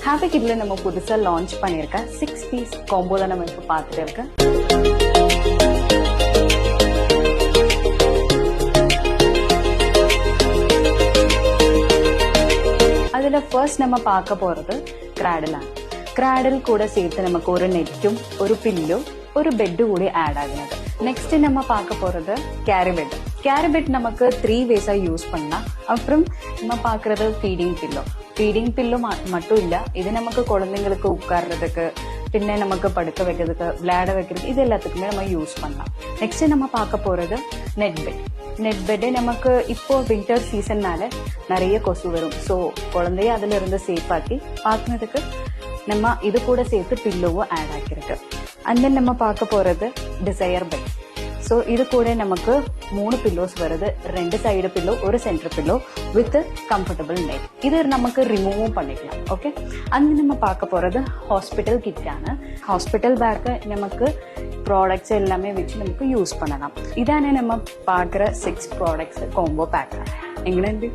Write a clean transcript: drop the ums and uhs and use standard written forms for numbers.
Happy கிட்ல நம்ம புதுசா launch பண்ணிருக்க 6 பீஸ் காம்போ தான் நம்ம இப்ப பார்த்துட்டு இருக்கு. அதுல ஃபர்ஸ்ட் நம்ம பார்க்க போறது கிராடில் ആണ്. கிராடில் கூட சேர்த்து நமக்கு ஒரு நெറ്റും ഒരു പില്ലും ഒരു ബെഡ് കൂടി ആഡ് ആകുന്നത്. നെക്സ്റ്റ് நம்ம பார்க்க போறது கேரி பெட். கேரி பெட் நமக்கு 3 வேஸா யூஸ் பண்ணலாம். அப்புறம் நம்ம பார்க்கறது ஃபீடிங் பில்லோ. ஃபீடிங் பில்லோ மட்டும் இல்ல, இது நமக்கு குழந்தைங்களுக்கு உட்கார்றதுக்கு, பின்ன நமக்கு படுக்க வைக்கிறதுக்கு, விளையாட வைக்கிறதுக்கு, இது எல்லாத்துக்குமே நம்ம யூஸ் பண்ணலாம். நெக்ஸ்ட் நம்ம பார்க்க போறது நெட் பெட். நெட் பெட் நமக்கு இப்போ வின்டர் சீசன்னால நிறைய கொசு வரும். ஸோ குழந்தைய அதுல இருந்து சேஃப் ஆக்கி பார்க்கறதுக்கு நம்ம இது கூட சேர்த்து பில்லோவும் ஆட் ஆக்கிருக்கு. அண்ட் தென் நம்ம பார்க்க போறது டிசையர் பெட். ஸோ இது கூட நமக்கு 3 பில்லோஸ் வருது. 2 சைடு பில்லோ, ஒரு centre pillow with comfortable net. இது நமக்கு ரிமூவும் பண்ணிக்கலாம். ஓகே, அண்ட் நம்ம பார்க்க போறது ஹாஸ்பிட்டல் கிட்டான ஹாஸ்பிட்டல் பேக்கு. நமக்கு ப்ராடக்ட்ஸ் எல்லாமே வச்சு நமக்கு யூஸ் பண்ணலாம். இதானே நம்ம பார்க்குற 6 ப்ராடக்ட்ஸ் காம்போ பேக். எங்கேருந்து